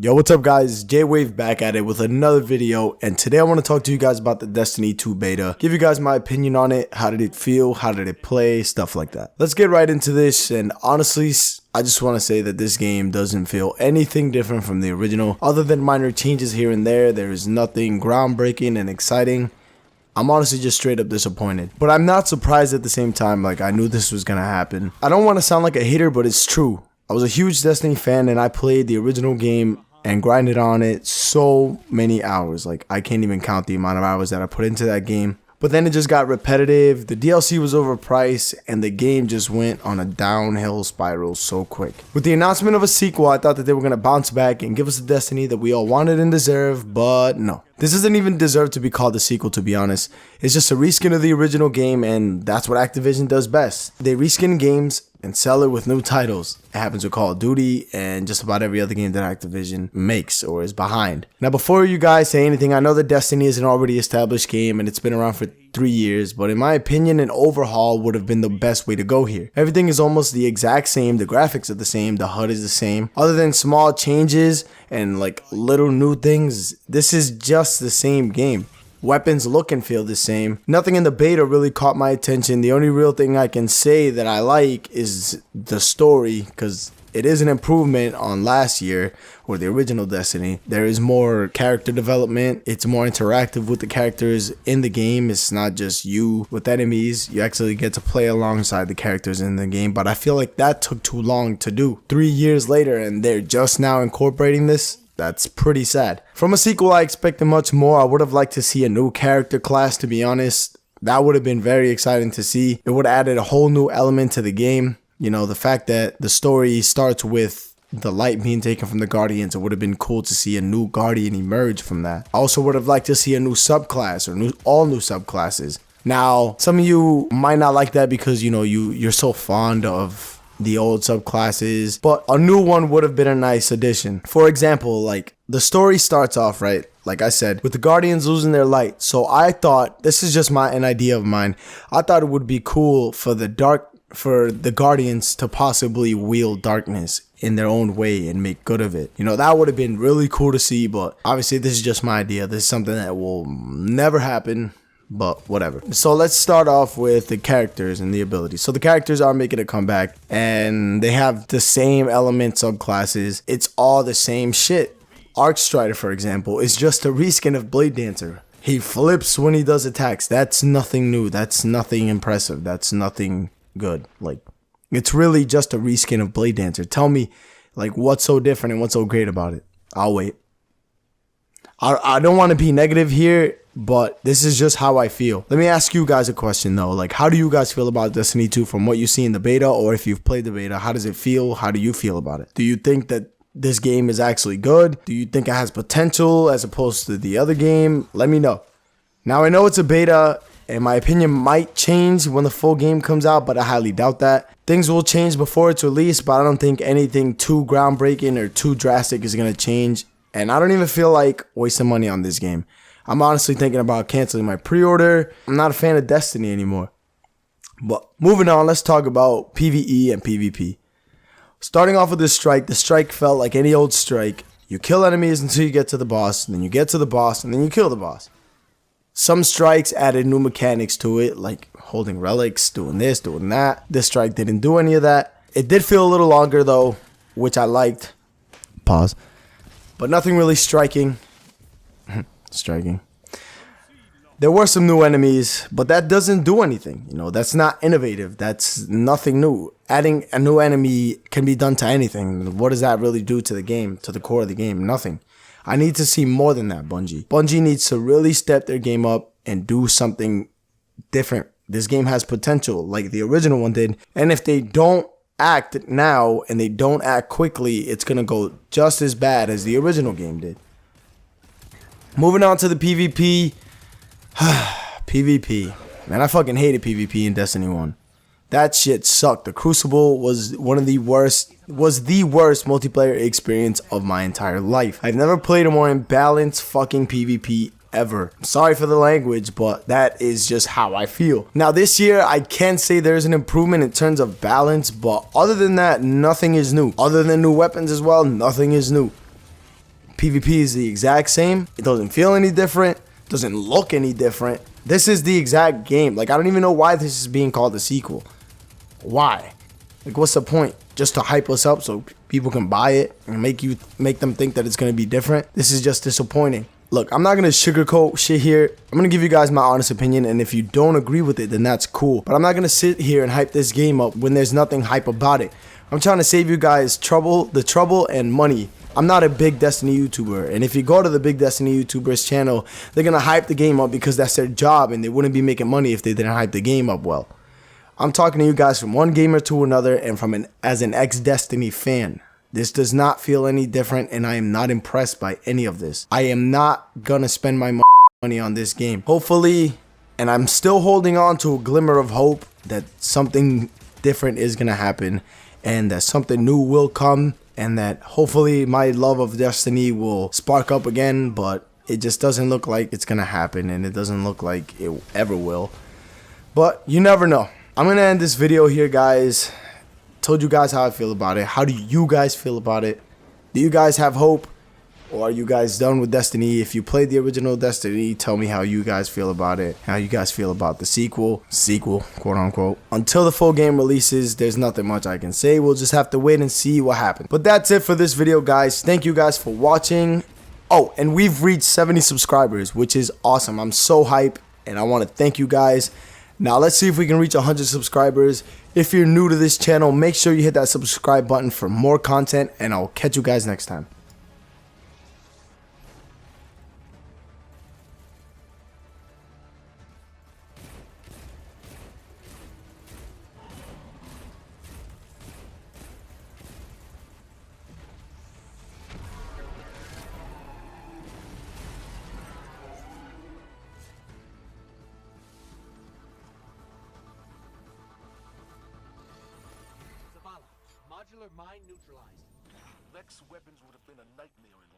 Yo, what's up guys? J-Wave back at it with another video, and today I want to talk to you guys about the Destiny 2 beta, give you guys my opinion on it, how did it feel, how did it play, stuff like that. Let's get right into this, and honestly, I just want to say that this game doesn't feel anything different from the original. Other than minor changes here and there is nothing groundbreaking and exciting. I'm honestly just straight up disappointed. But I'm not surprised at the same time, like I knew this was gonna happen. I don't want to sound like a hater, but it's true. I was a huge Destiny fan and I played the original game and grinded on it so many hours. Like I can't even count the amount of hours that I put into that game. But then it just got repetitive, the DLC was overpriced, and the game just went on a downhill spiral so quick. With the announcement of a sequel, I thought that they were going to bounce back and give us the Destiny that we all wanted and deserved, but no. This doesn't even deserve to be called a sequel, to be honest. It's just a reskin of the original game, and that's what Activision does best. They reskin games and sell it with new titles. It happens with Call of Duty and just about every other game that Activision makes or is behind. Now, before you guys say anything, I know that Destiny is an already established game and it's been around for 3 years, but in my opinion, an overhaul would have been the best way to go here. Everything is almost the exact same, the graphics are the same, the HUD is the same. Other than small changes and like little new things, this is just the same game. Weapons look and feel the same. Nothing in the beta really caught my attention. The only real thing I can say that I like is the story, because it is an improvement on last year or the original Destiny. There is more character development. It's more interactive with the characters in the game. It's not just you with enemies. You actually get to play alongside the characters in the game, but I feel like that took too long to do. 3 years later and they're just now incorporating this. That's pretty sad. From a sequel, I expected much more. I would have liked to see a new character class, to be honest. That would have been very exciting to see. It would have added a whole new element to the game. You know, the fact that the story starts with the light being taken from the Guardians, it would have been cool to see a new Guardian emerge from that. I also would have liked to see a new subclass or all new subclasses. Now, some of you might not like that because, you know, you're so fond of the old subclasses, but a new one would have been a nice addition. For example, like the story starts off, right, like I said, with the Guardians losing their light. So I thought, this is just an idea of mine, I thought it would be cool for the Guardians to possibly wield darkness in their own way and make good of it. You know, that would have been really cool to see, but obviously this is just my idea. This is something that will never happen. But whatever. So let's start off with the characters and the abilities. So the characters are making a comeback and they have the same element subclasses. It's all the same shit. Arcstrider, for example, is just a reskin of Blade Dancer. He flips when he does attacks. That's nothing new. That's nothing impressive. That's nothing good. Like, it's really just a reskin of Blade Dancer. Tell me, like, what's so different and what's so great about it? I'll wait. I don't want to be negative here, but this is just how I feel. Let me ask you guys a question though. Like, how do you guys feel about Destiny 2 from what you see in the beta, or if you've played the beta? How does it feel? How do you feel about it? Do you think that this game is actually good? Do you think it has potential as opposed to the other game? Let me know. Now, I know it's a beta and my opinion might change when the full game comes out, but I highly doubt that. Things will change before it's released, but I don't think anything too groundbreaking or too drastic is going to change. And I don't even feel like wasting money on this game. I'm honestly thinking about canceling my pre-order. I'm not a fan of Destiny anymore. But moving on, let's talk about PvE and PvP. Starting off with the strike felt like any old strike. You kill enemies until you get to the boss, and then you get to the boss, and then you kill the boss. Some strikes added new mechanics to it, like holding relics, doing this, doing that. This strike didn't do any of that. It did feel a little longer though, which I liked. Pause. But nothing really striking. There were some new enemies, but that doesn't do anything. You know, that's not innovative. That's nothing new. Adding a new enemy can be done to anything. What does that really do to the game, to the core of the game? Nothing. I need to see more than that, Bungie. Bungie needs to really step their game up and do something different. This game has potential like the original one did. And if they don't act now and they don't act quickly, it's gonna go just as bad as the original game did. Moving on to the PvP. PvP. Man, I fucking hated PvP in Destiny 1. That shit sucked. The Crucible was the worst multiplayer experience of my entire life. I've never played a more imbalanced fucking PvP ever. Sorry for the language, but that is just how I feel. Now this year, I can say there's an improvement in terms of balance, but other than that, nothing is new. Other than new weapons as well, nothing is new. PvP is the exact same. It doesn't feel any different. Doesn't look any different. This is the exact game. Like, I don't even know why this is being called a sequel. Why? Like, what's the point? Just to hype us up so people can buy it and make them think that it's gonna be different? This is just disappointing. Look, I'm not gonna sugarcoat shit here. I'm gonna give you guys my honest opinion, and if you don't agree with it, then that's cool. But I'm not gonna sit here and hype this game up when there's nothing hype about it. I'm trying to save you guys the trouble and money. I'm not a big Destiny YouTuber, and if you go to the big Destiny YouTubers channel, they're gonna hype the game up because that's their job, and they wouldn't be making money if they didn't hype the game up well. I'm talking to you guys from one gamer to another, and as an ex-Destiny fan. This does not feel any different, and I am not impressed by any of this. I am not gonna spend my money on this game. Hopefully, and I'm still holding on to a glimmer of hope that something different is gonna happen, and that something new will come, and that hopefully my love of Destiny will spark up again, but it just doesn't look like it's gonna happen, and it doesn't look like it ever will. But you never know. I'm gonna end this video here, guys. Told you guys how I feel about it. How do you guys feel about it? Do you guys have hope? Or are you guys done with Destiny? If you played the original Destiny, tell me how you guys feel about it. How you guys feel about the sequel, quote unquote. Until the full game releases, there's nothing much I can say. We'll just have to wait and see what happens. But that's it for this video, guys. Thank you guys for watching. Oh, and we've reached 70 subscribers, which is awesome. I'm so hyped, and I want to thank you guys. Now let's see if we can reach 100 subscribers. If you're new to this channel, make sure you hit that subscribe button for more content, and I'll catch you guys next time. Modular mine neutralized. Lex weapons would have been a nightmare in